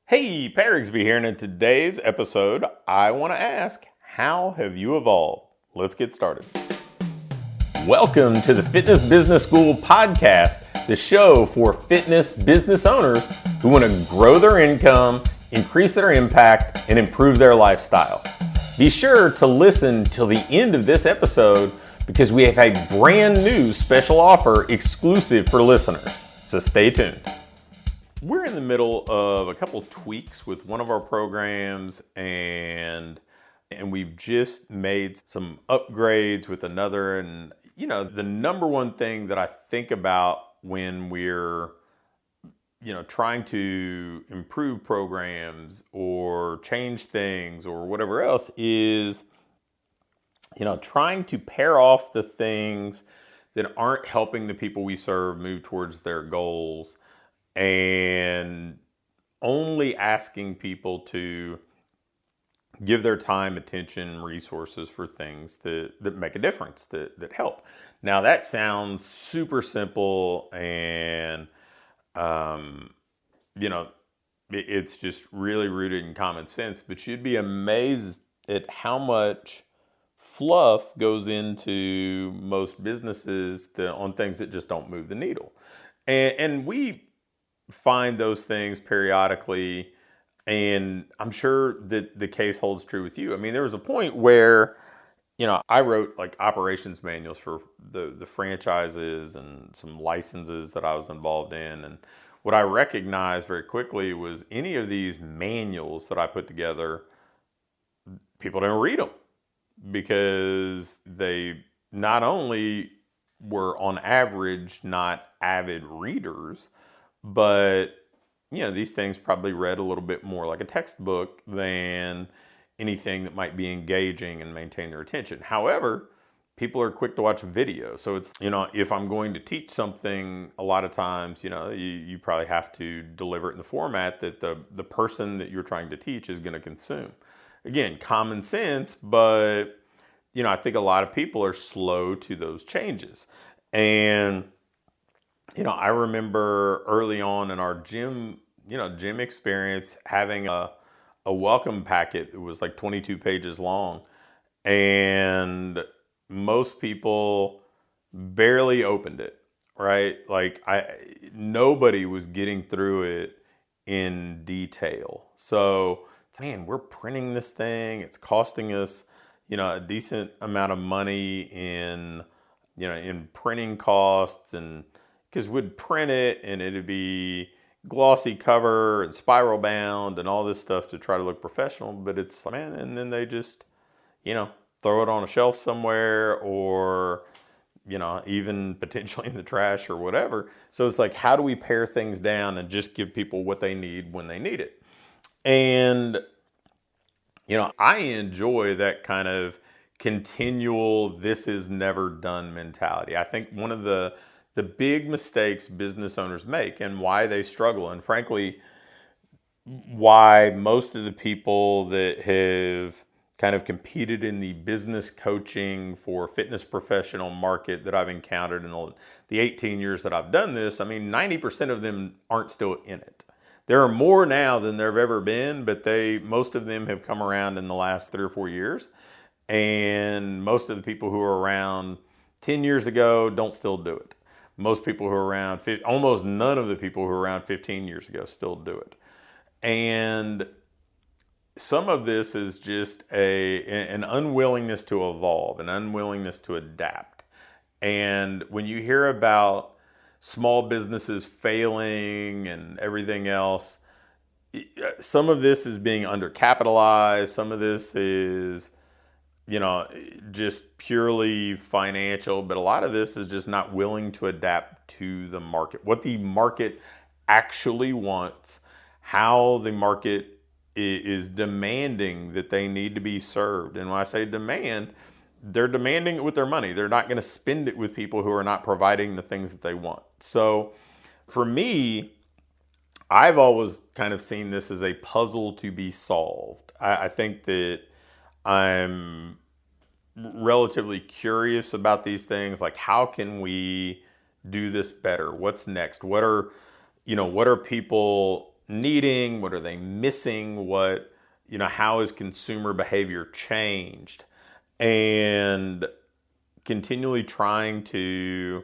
Hey, Rigsby here, and in today's episode, I want to ask, how have you evolved? Let's get started. Welcome to the Fitness Business School podcast, the show for fitness business owners who want to grow their income, increase their impact, and improve their lifestyle. Be sure to listen till the end of this episode because we have a brand new special offer exclusive for listeners. So stay tuned. We're in the middle of a couple tweaks with one of our programs, and we've just made some upgrades with another. And the number one thing that I think about when we're trying to improve programs or change things or whatever else is trying to pair off the things that aren't helping the people we serve move towards their goals, and only asking people to give their time, attention, resources for things that make a difference, that help. Now that sounds super simple, and it's just really rooted in common sense, but you'd be amazed at how much fluff goes into most businesses on things that just don't move the needle. And we find those things periodically, and I'm sure that the case holds true with you. I mean, there was a point where, I wrote like operations manuals for the franchises and some licenses that I was involved in. And what I recognized very quickly was any of these manuals that I put together, people didn't read them because they not only were on average not avid readers, but these things probably read a little bit more like a textbook than anything that might be engaging and maintain their attention. However, people are quick to watch video. So it's, if I'm going to teach something, a lot of times, you probably have to deliver it in the format that the person that you're trying to teach is going to consume. Again, common sense, but, I think a lot of people are slow to those changes. And I remember early on in our gym experience having a welcome packet that was like 22 pages long, and most people barely opened it, right? Like nobody was getting through it in detail. So, man, we're printing this thing. It's costing us, a decent amount of money in printing costs, and because we'd print it and it'd be glossy cover and spiral bound and all this stuff to try to look professional, but it's, man, and then they just, throw it on a shelf somewhere, or, even potentially in the trash or whatever. So it's like, how do we pare things down and just give people what they need when they need it? And, I enjoy that kind of continual, this is never done mentality. I think one of the big mistakes business owners make, and why they struggle, and frankly, why most of the people that have kind of competed in the business coaching for fitness professional market that I've encountered in the 18 years that I've done this, 90% of them aren't still in it. There are more now than there have ever been, but most of them have come around in the last 3 or 4 years. And most of the people who were around 10 years ago don't still do it. Most people who are around, almost none of the people who were around 15 years ago still do it. And some of this is just an unwillingness to evolve, an unwillingness to adapt. And when you hear about small businesses failing and everything else, some of this is being undercapitalized. Some of this is, just purely financial, but a lot of this is just not willing to adapt to the market, what the market actually wants, how the market is demanding that they need to be served. And when I say demand, they're demanding it with their money. They're not going to spend it with people who are not providing the things that they want. So for me, I've always kind of seen this as a puzzle to be solved. I think that I'm relatively curious about these things, like how can we do this better? What's next? What are people needing? What are they missing? How has consumer behavior changed? And continually trying to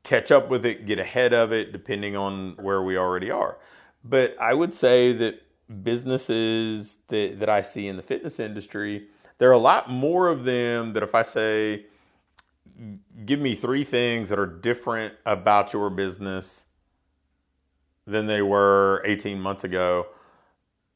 catch up with it, get ahead of it, depending on where we already are. But I would say that businesses that I see in the fitness industry, there are a lot more of them that if I say, give me 3 things that are different about your business than they were 18 months ago,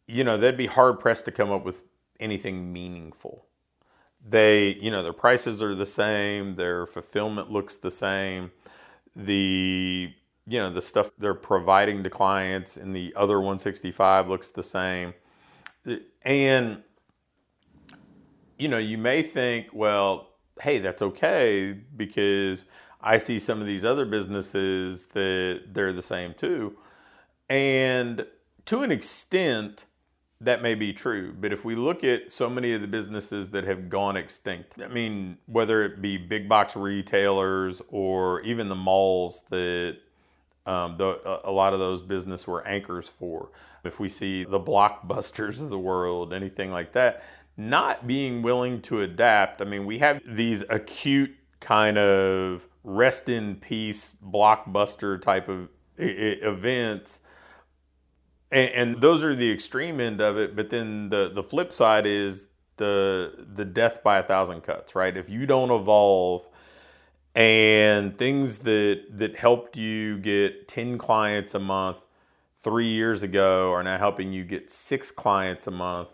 they'd be hard pressed to come up with anything meaningful. Their prices are the same, their fulfillment looks the same, the stuff they're providing to clients in the other 165 looks the same. And, you may think, well, hey, that's okay because I see some of these other businesses that they're the same too. And to an extent, that may be true. But if we look at so many of the businesses that have gone extinct, I mean, whether it be big box retailers or even the malls that a lot of those businesses were anchors for. If we see the Blockbusters of the world, anything like that, not being willing to adapt. I mean, we have these acute kind of rest in peace Blockbuster type of events. And those are the extreme end of it. But then the flip side is the death by 1,000 cuts, right? If you don't evolve and things that helped you get 10 clients a month 3 years ago are now helping you get 6 clients a month,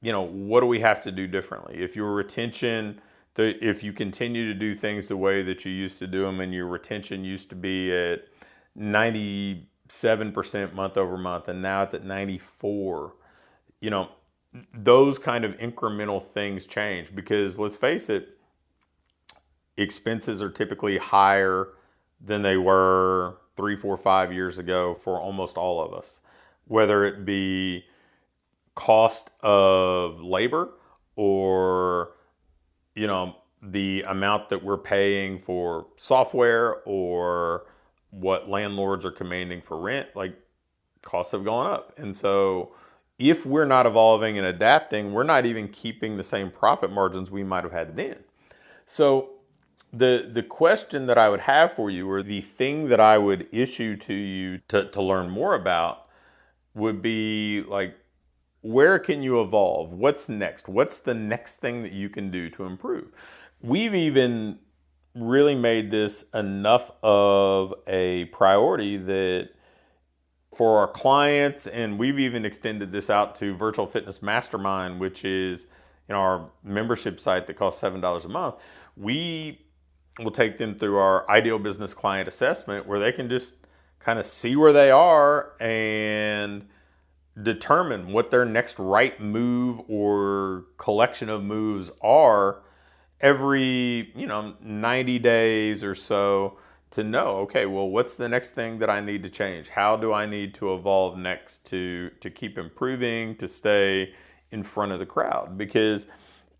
what do we have to do differently? If your retention, if you continue to do things the way that you used to do them and your retention used to be at 97% month over month and now it's at 94, those kind of incremental things change because let's face it, expenses are typically higher than they were 3, 4, 5 years ago for almost all of us, whether it be cost of labor or the amount that we're paying for software or what landlords are commanding for rent. Like, costs have gone up. And so if we're not evolving and adapting, we're not even keeping the same profit margins we might have had then. So the question that I would have for you, or the thing that I would issue to you to learn more about, would be like, where can you evolve? What's next? What's the next thing that you can do to improve? We've even really made this enough of a priority that for our clients, and we've even extended this out to Virtual Fitness Mastermind, which is our membership site that costs $7 a month. We will take them through our Ideal Business Client Assessment where they can just kind of see where they are and determine what their next right move or collection of moves are every 90 days or so, to know, okay, well, what's the next thing that I need to change? How do I need to evolve next to keep improving, to stay in front of the crowd? Because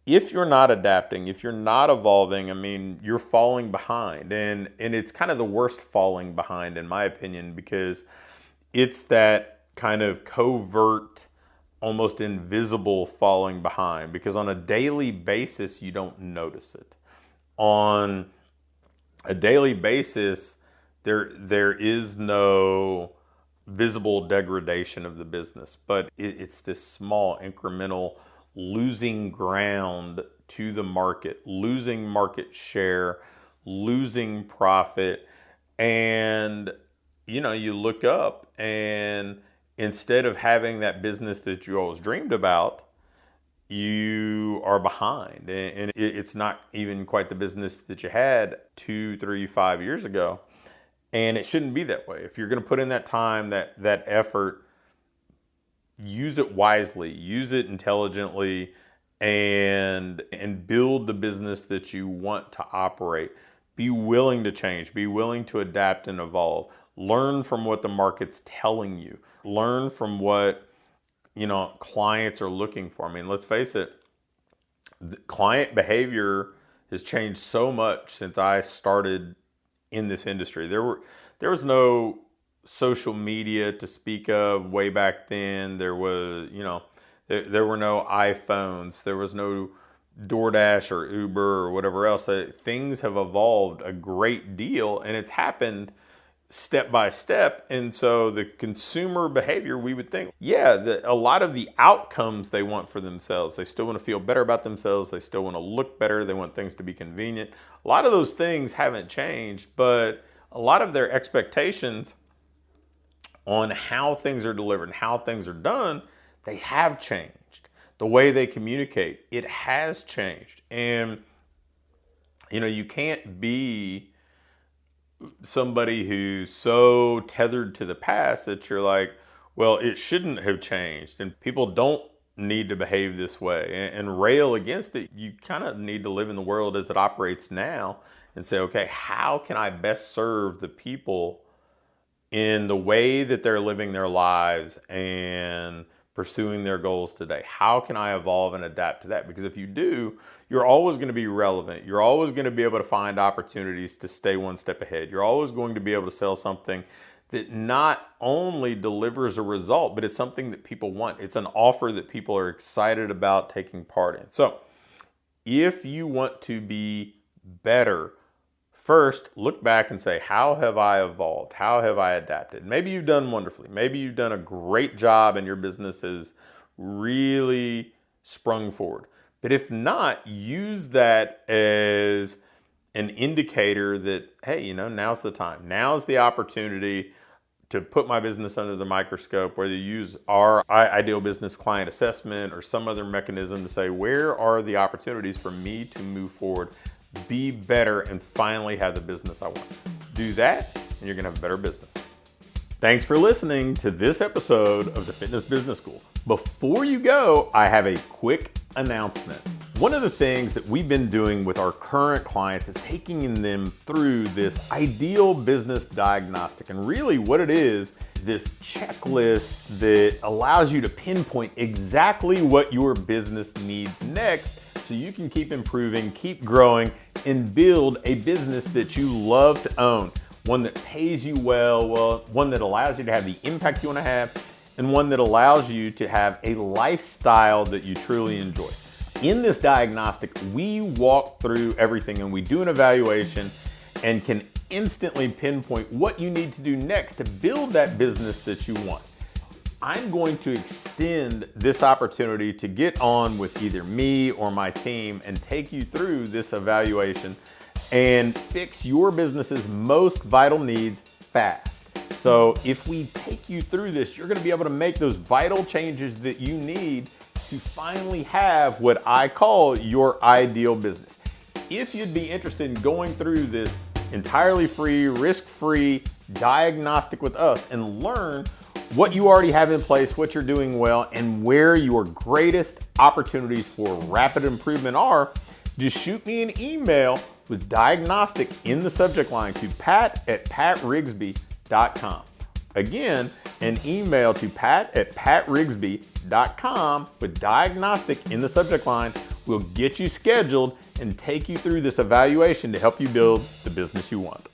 if you're not adapting, if you're not evolving, I mean, you're falling behind. And it's kind of the worst falling behind, in my opinion, because it's that kind of covert, almost invisible falling behind, because on a daily basis, you don't notice it. On a daily basis, there is no visible degradation of the business, but it's this small incremental losing ground to the market, losing market share, losing profit. And you look up, and instead of having that business that you always dreamed about, you are behind, and it's not even quite the business that you had 2, 3, 5 years ago. And it shouldn't be that way. If you're going to put in that time, that effort, use it wisely, use it intelligently, and build the business that you want to operate. Be willing to change, be willing to adapt and evolve. Learn from what the market's telling you. Learn from what clients are looking for. I mean, let's face it, the client behavior has changed so much since I started in this industry. There was no social media to speak of way back then. There was, there were no iPhones. There was no DoorDash or Uber or whatever else. Things have evolved a great deal, and it's happened step by step. And so the consumer behavior, we would think, a lot of the outcomes they want for themselves, they still want to feel better about themselves. They still want to look better. They want things to be convenient. A lot of those things haven't changed, but a lot of their expectations on how things are delivered and how things are done, they have changed. The way they communicate, it has changed. And, you can't be somebody who's so tethered to the past that you're like, well, it shouldn't have changed and people don't need to behave this way and rail against it. You kind of need to live in the world as it operates now and say, okay, how can I best serve the people in the way that they're living their lives and pursuing their goals today? How can I evolve and adapt to that? Because if you do, you're always going to be relevant. You're always going to be able to find opportunities to stay one step ahead. You're always going to be able to sell something that not only delivers a result, but it's something that people want. It's an offer that people are excited about taking part in. So if you want to be better, first, look back and say, how have I evolved? How have I adapted? Maybe you've done wonderfully. Maybe you've done a great job and your business has really sprung forward. But if not, use that as an indicator that, hey, now's the time. Now's the opportunity to put my business under the microscope, whether you use our Ideal Business Client Assessment or some other mechanism to say, where are the opportunities for me to move forward, be better, and finally have the business I want. Do that, and you're going to have a better business. Thanks for listening to this episode of the Fitness Business School. Before you go, I have a quick announcement. One of the things that we've been doing with our current clients is taking them through this ideal business diagnostic. And really what it is, this checklist that allows you to pinpoint exactly what your business needs next so you can keep improving, keep growing, and build a business that you love to own. One that pays you well, one that allows you to have the impact you want to have, and one that allows you to have a lifestyle that you truly enjoy. In this diagnostic, we walk through everything and we do an evaluation and can instantly pinpoint what you need to do next to build that business that you want. I'm going to extend this opportunity to get on with either me or my team and take you through this evaluation and fix your business's most vital needs fast. So if we take you through this, you're going to be able to make those vital changes that you need to finally have what I call your ideal business. If you'd be interested in going through this entirely free, risk-free diagnostic with us and learn what you already have in place, what you're doing well, and where your greatest opportunities for rapid improvement are, just shoot me an email with diagnostic in the subject line to pat@patrigsby.com. Again, an email to pat@patrigsby.com with diagnostic in the subject line will get you scheduled and take you through this evaluation to help you build the business you want.